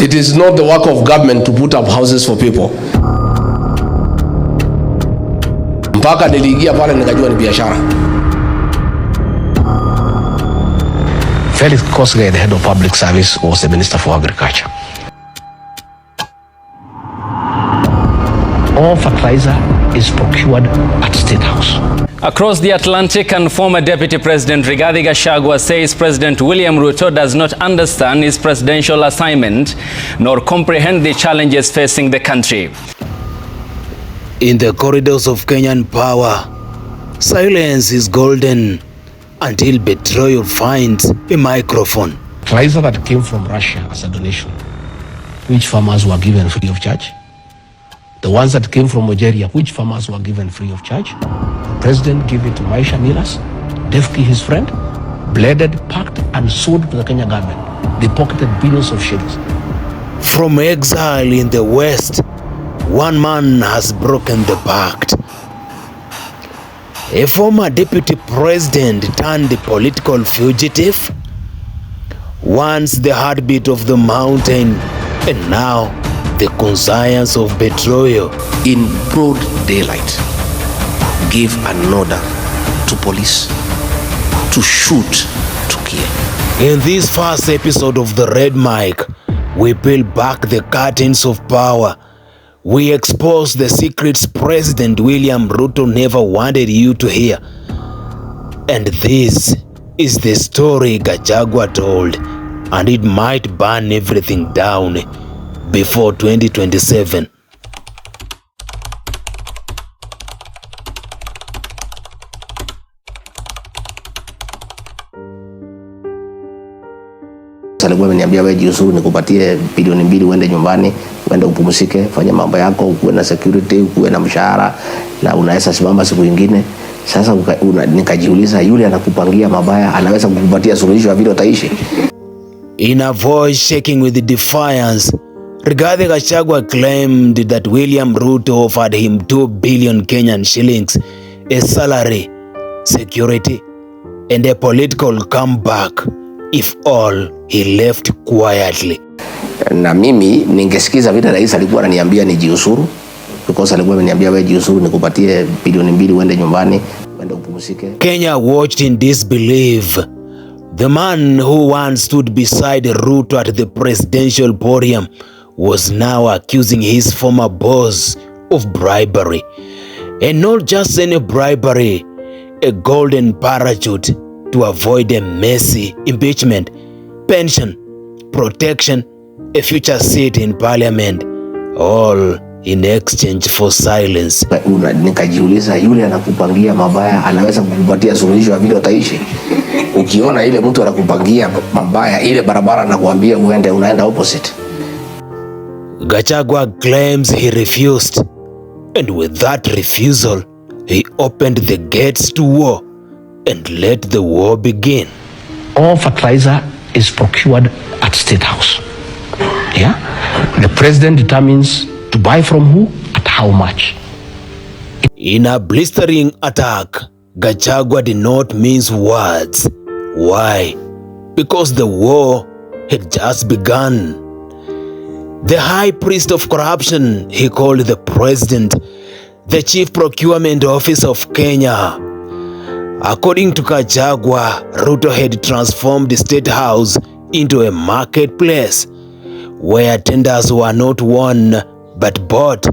It is not the work of government to put up houses for people. Mpaka niliingia pale nikajua ni biashara. Felix Kosgei, the head of public service, was the Minister for Agriculture. All fertilizer is procured at State House. Across the Atlantic, and former Deputy President Rigathi Gachagua says President William Ruto does not understand his presidential assignment nor comprehend the challenges facing the country. In the corridors of Kenyan power, silence is golden until betrayal finds a microphone. Fertilizer that came from Russia as a donation, which farmers were given free of charge? The ones that came from Algeria, which farmers were given free of charge? The president gave it to Maisha Milas, Defki his friend, bladed, packed and sold to the Kenyan government. They pocketed billions of shillings. From exile in the West, one man has broken the pact. A former deputy president turned political fugitive, once the heartbeat of the mountain, and now the conscience of betrayal. In broad daylight, give an order to police to shoot, to kill. In this first episode of The Red Mic, we peel back the curtains of power. We expose the secrets President William Ruto never wanted you to hear. And this is the story Gachagua told, and it might burn everything down before 2027. Alikuwa ameniambia wewe jiuzuru nikupatie bilioni 2 uende nyumbani, uende upumzike, fanya mambo yako, uwe na security, uwe na mshahara na unaweza simama siku nyingine. Sasa nikajiuliza, yule anakupangia mabaya anaweza kukupatia suluhisho ya vile utaishi? In a voice shaking with defiance, Rigathi Gachagua claimed that William Ruto offered him 2 billion Kenyan shillings, a salary, security, and a political comeback if all he left quietly. Na mimi ningesikiza vile rais alikuwa ananiambia nijiuzuru, because alikuwa ameniambia wewe jiuzuru nikupatie bilioni 2 uende nyumbani, uende upumzike. Kenya watched in disbelief. The man who once stood beside Ruto at the presidential podium was now accusing his former boss of bribery. And not just any bribery, a golden parachute to avoid a messy impeachment, pension, protection, a future seat in parliament, all in exchange for silence. Nikajiuliza, yule anakupangia mabaya anaweza kukupatia suluhisho ya vile utaishi? Ukiona ile mtu anakupangia mabaya, ile barabara anakuambia uende, unaenda opposite. Gachagua claims he refused, and with that refusal, he opened the gates to war and let the war begin. All fertilizer is procured at State House. Yeah? The president determines to buy from who, at how much. In a blistering attack, Gachagua did not mince words. Why? Because the war had just begun. The high priest of corruption, he called the president, the chief procurement officer of Kenya. According to Gachagua, Ruto had transformed the State House into a marketplace where tenders were not won but bought,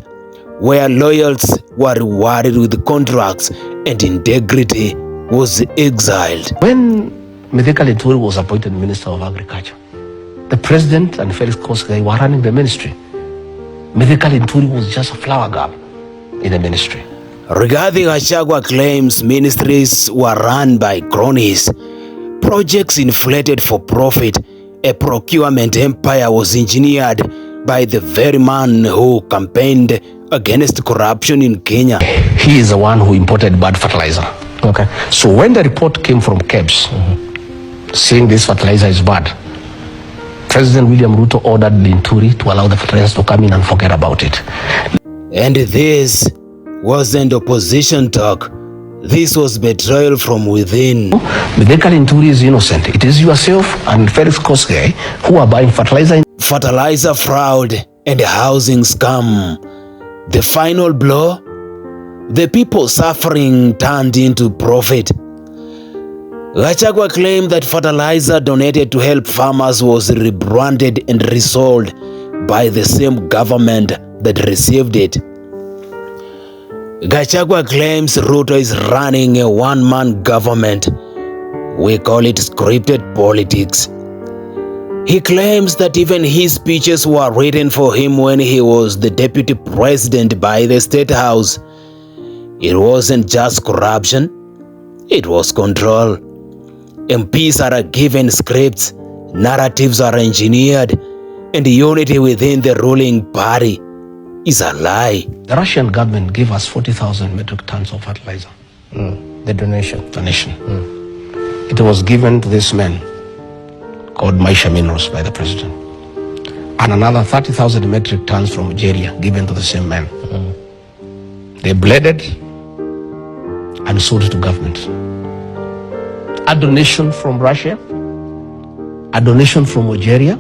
where loyals were rewarded with contracts and integrity was exiled. When Mithika Linturi was appointed Minister of Agriculture, the president and Felix Kosgei were running the ministry. Mithika Linturi was just a flower girl in the ministry. Rigathi Gachagua claims ministries were run by cronies, projects inflated for profit. A procurement empire was engineered by the very man who campaigned against corruption in Kenya. He is the one who imported bad fertilizer. Okay. So when the report came from KEBS, saying this fertilizer is bad, President William Ruto ordered Linturi to allow the fertilizers to come in and forget about it. And this wasn't opposition talk. This was betrayal from within. Mithika Linturi is innocent. It is yourself and Felix Kosgei who are buying fertilizer. fertilizer fraud and housing scam. The final blow? The people suffering turned into profit. Gachagua claimed that fertilizer donated to help farmers was rebranded and resold by the same government that received it. Gachagua claims Ruto is running a one-man government. We call it scripted politics. He claims that even his speeches were written for him when he was the deputy president by the State House. It wasn't just corruption, it was control. MPs are given scripts, narratives are engineered, and unity within the ruling party is a lie. The Russian government gave us 40,000 metric tons of fertilizer. The donation. It was given to this man called Maisha Minerals by the president. And another 30,000 metric tons from Algeria given to the same man. They blended and sold it to government. A donation from Russia, a donation from Algeria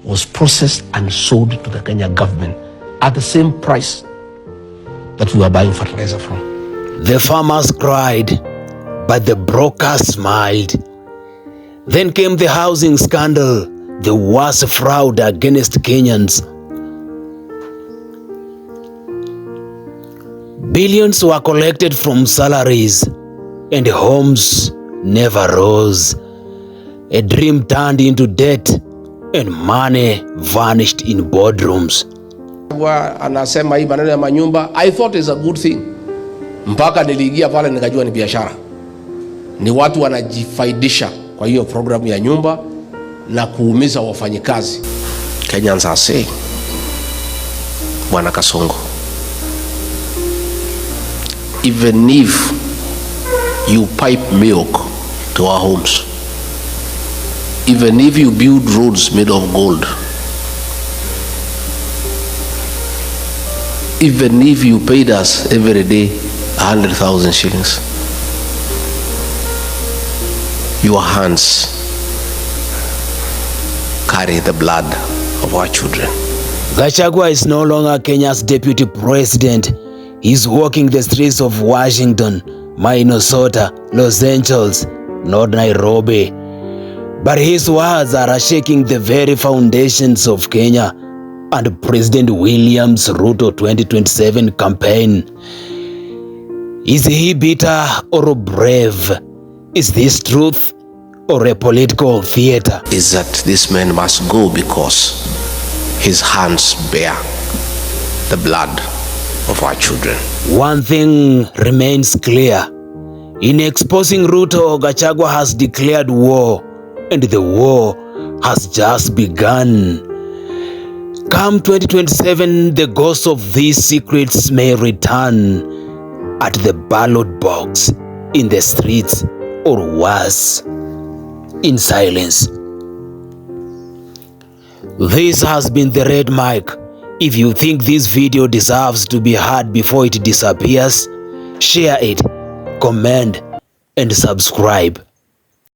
was processed and sold to the Kenyan government at the same price that we were buying fertilizer from. The farmers cried, but the brokers smiled. Then came the housing scandal, the worst fraud against Kenyans. Billions were collected from salaries, and homes never rose. A dream turned into debt, and money vanished in boardrooms. Anasema hii maneno ya manyumba, I thought is a good thing. Mpaka niliingia pale nikajua ni biashara. Ni watu wanajifaidisha kwa hiyo programu ya nyumba na kuumiza wafanyikazi. Kenyans are saying, Bwana Kasongo, even if you pipe milk to our homes, even if you build roads made of gold, even if you paid us every day 100,000 shillings, your hands carry the blood of our children. Gachagua is no longer Kenya's deputy president. He's walking the streets of Washington, Minnesota, Los Angeles, not Nairobi. But his words are shaking the very foundations of Kenya and President William's Ruto 2027 campaign. Is he bitter or brave? Is this truth or a political theater? Is that this man must go because his hands bear the blood of our children. One thing remains clear. In exposing Ruto, Gachagua has declared war, and the war has just begun. Come 2027, the ghosts of these secrets may return at the ballot box, in the streets, or worse, in silence. This has been the Red Mic. If you think this video deserves to be heard before it disappears, share it, comment, and subscribe.